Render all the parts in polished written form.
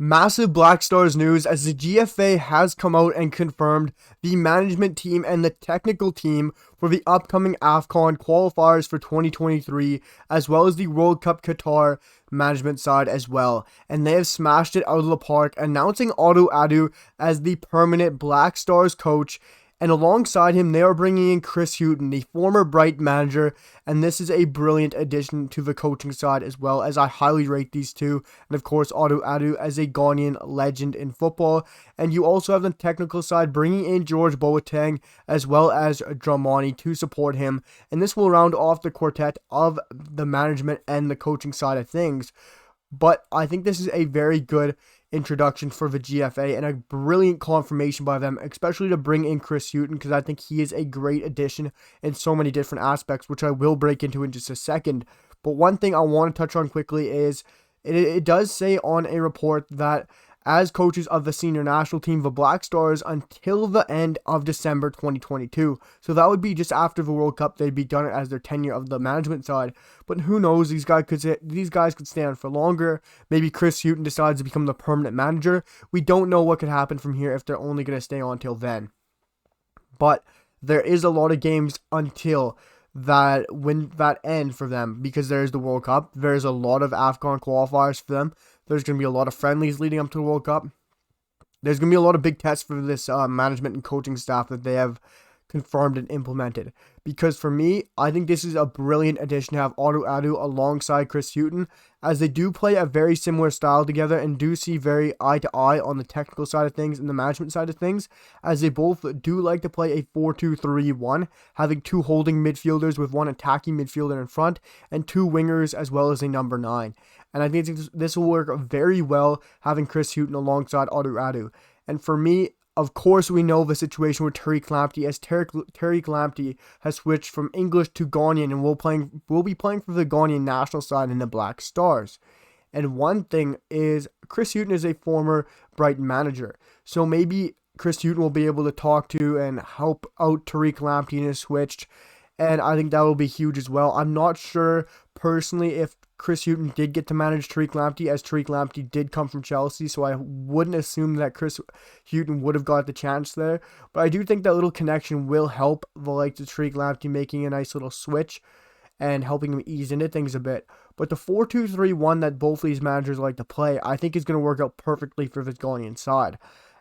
Massive Black Stars news as the GFA has come out and confirmed the management team and the technical team for the upcoming AFCON qualifiers for 2023, as well as the World Cup Qatar management side as well. And they have smashed it out of the park, announcing Otto Addo as the permanent Black Stars coach. And alongside him, they are bringing in Chris Hughton, the former Bright manager, and this is a brilliant addition to the coaching side as well, as I highly rate these two. And of course, Otto Addo as a Ghanaian legend in football. And you also have the technical side bringing in George Boateng as well as Dramani to support him. And this will round off the quartet of the management and the coaching side of things. But I think this is a very good introduction for the GFA and a brilliant confirmation by them, especially to bring in Chris Hughton, because I think he is a great addition in so many different aspects, which I will break into in just a second. But one thing I want to touch on quickly is it does say on a report that as coaches of the senior national team, the Black Stars, until the end of December 2022. So that would be just after the World Cup. They'd be done it as their tenure of the management side. But who knows? These guys could stay on for longer. Maybe Chris Hughton decides to become the permanent manager. We don't know what could happen from here if they're only going to stay on till then. But there is a lot of games until that end for them, because there's the World Cup. There's a lot of AFCON qualifiers for them. There's going to be a lot of friendlies leading up to the World Cup. There's going to be a lot of big tests for this management and coaching staff that they have confirmed and implemented. Because for me, I think this is a brilliant addition to have Otto Addo alongside Chris Hughton, as they do play a very similar style together and do see very eye to eye on the technical side of things and the management side of things, as they both do like to play a 4-2-3-1, having two holding midfielders with one attacking midfielder in front and two wingers as well as a number 9. And I think this will work very well having Chris Hughton alongside Otto Addo. And for me, of course, we know the situation with Tariq Lamptey, as Tariq Lamptey has switched from English to Ghanaian and will be playing for the Ghanaian national side in the Black Stars. And one thing is, Chris Hughton is a former Brighton manager, so maybe Chris Hughton will be able to talk to and help out Tariq Lamptey in his switch, and I think that will be huge as well. I'm not sure personally if Chris Hughton did get to manage Tariq Lamptey, as Tariq Lamptey did come from Chelsea, so I wouldn't assume that Chris Hughton would have got the chance there. But I do think that little connection will help the likes of Tariq Lamptey making a nice little switch and helping him ease into things a bit. But the 4-2-3-1 that both of these managers like to play, I think is going to work out perfectly for the Ghanaian side,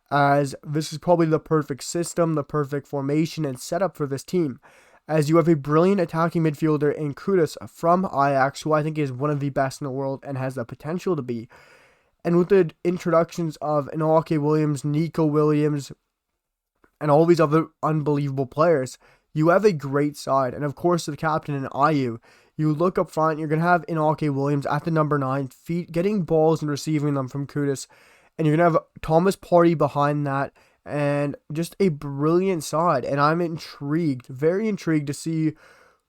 as this is probably the perfect system, the perfect formation and setup for this team, as you have a brilliant attacking midfielder in Kudus from Ajax, who I think is one of the best in the world and has the potential to be. And with the introductions of Inaki Williams, Nico Williams, and all these other unbelievable players, you have a great side. And of course, the captain in Ayew. You look up front, you're going to have Inaki Williams at the number 9, getting balls and receiving them from Kudus. And you're going to have Thomas Partey behind that. And just a brilliant side. And I'm intrigued, very intrigued to see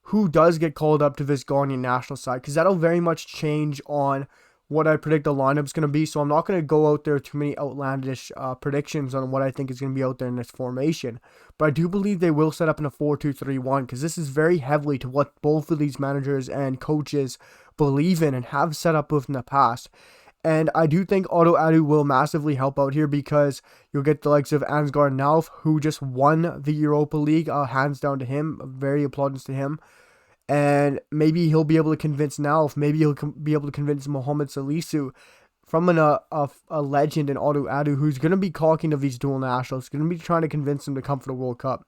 who does get called up to this Ghanaian national side, because that'll very much change on what I predict the lineup's going to be. So I'm not going to go out there with too many outlandish predictions on what I think is going to be out there in this formation. But I do believe they will set up in a 4-2-3-1, because this is very heavily to what both of these managers and coaches believe in and have set up with in the past. And I do think Otto Addo will massively help out here, because you'll get the likes of Ansgar Nauf, who just won the Europa League, hands down to him, very applaudance to him. And maybe he'll be able to convince Nauf, maybe he'll be able to convince Mohamed Salisu from a legend in Otto Addo, who's going to be caulking of these dual nationals, going to be trying to convince them to come for the World Cup.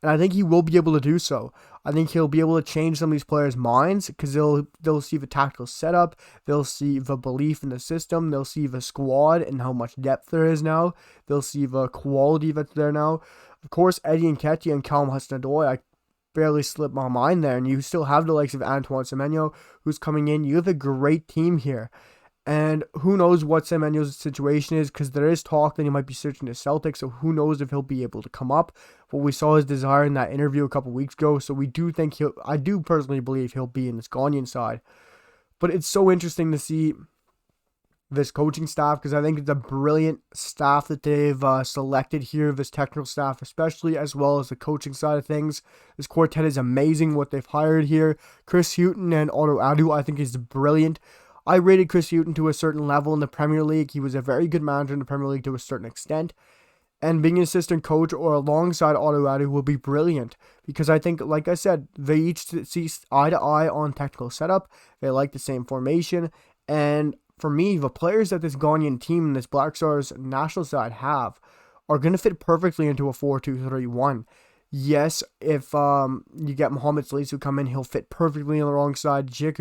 And I think he will be able to do so. I think he'll be able to change some of these players' minds, because they'll see the tactical setup, they'll see the belief in the system, they'll see the squad and how much depth there is now, they'll see the quality that's there now. Of course, Eddie Nketiah and Callum Hudson-Odoi, I barely slipped my mind there, and you still have the likes of Antoine Semenyo, who's coming in. You have a great team here. And who knows what Semenyo's situation is, because there is talk that he might be searching to Celtic, so who knows if he'll be able to come up. But we saw his desire in that interview a couple weeks ago, so I do personally believe he'll be in this Ghanaian side. But it's so interesting to see this coaching staff, because I think it's a brilliant staff that they've selected here, this technical staff especially, as well as the coaching side of things. This quartet is amazing what they've hired here. Chris Hughton and Otto Addo, I think, is brilliant. I rated Chris Hughton to a certain level in the Premier League. He was a very good manager in the Premier League to a certain extent. And being an assistant coach or alongside Otto Addo will be brilliant because I think, like I said, they each see eye to eye on technical setup. They like the same formation. And for me, the players that this Ghanaian team and this Black Stars national side have are going to fit perfectly into a 4-2-3-1. Yes, if you get Mohamed Salisu come in, he'll fit perfectly on the wrong side. Jiku,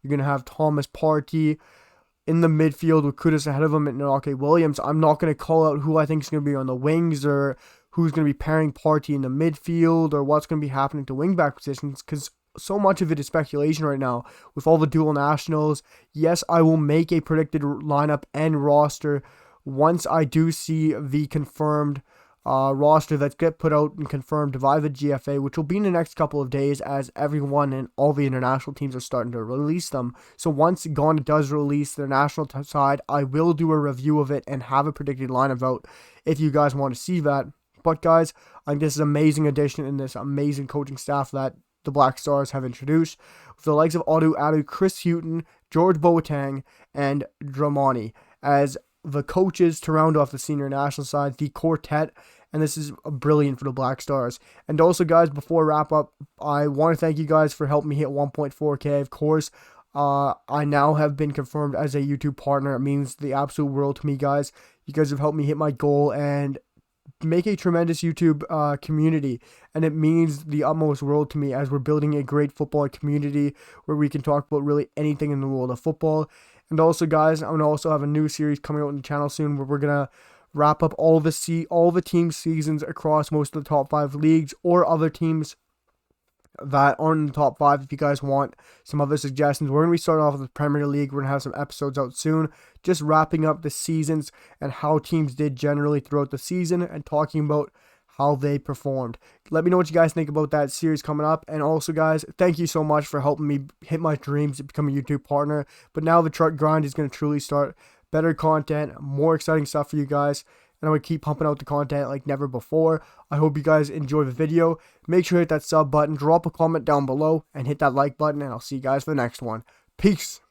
you're going to have Thomas Partey in the midfield with Kudus ahead of him and Inoke Williams. I'm not going to call out who I think is going to be on the wings or who's going to be pairing Partey in the midfield or what's going to be happening to wingback positions because so much of it is speculation right now with all the dual nationals. Yes, I will make a predicted lineup and roster once I do see the confirmed roster that's get put out and confirmed by the GFA, which will be in the next couple of days as everyone and all the international teams are starting to release them. So once Ghana does release their national side, I will do a review of it and have a predicted lineup out if you guys want to see that. But guys, I think this is an amazing addition in this amazing coaching staff that the Black Stars have introduced with the likes of Otto Addo, Chris Hughton, George Boateng, and Dramani as the coaches to round off the senior national side, the quartet, and this is brilliant for the Black Stars. And also, guys, before I wrap up, I want to thank you guys for helping me hit 1.4K. Of course, I now have been confirmed as a YouTube partner. It means the absolute world to me, guys. You guys have helped me hit my goal and make a tremendous YouTube community, and it means the utmost world to me as we're building a great football community where we can talk about really anything in the world of football. And also, guys, I'm going to also have a new series coming out on the channel soon where we're going to wrap up all the team seasons across most of the top 5 leagues or other teams that aren't in the top 5. If you guys want some other suggestions, we're going to be starting off with the Premier League. We're going to have some episodes out soon, just wrapping up the seasons and how teams did generally throughout the season and talking about how they performed. Let me know what you guys think about that series coming up. And also, guys, thank you so much for helping me hit my dreams to become a YouTube partner. But now the truck grind is going to truly start. Better content, more exciting stuff for you guys. And I would keep pumping out the content like never before. I hope you guys enjoy the video. Make sure to hit that sub button, drop a comment down below, and hit that like button. And I'll see you guys for the next one. Peace.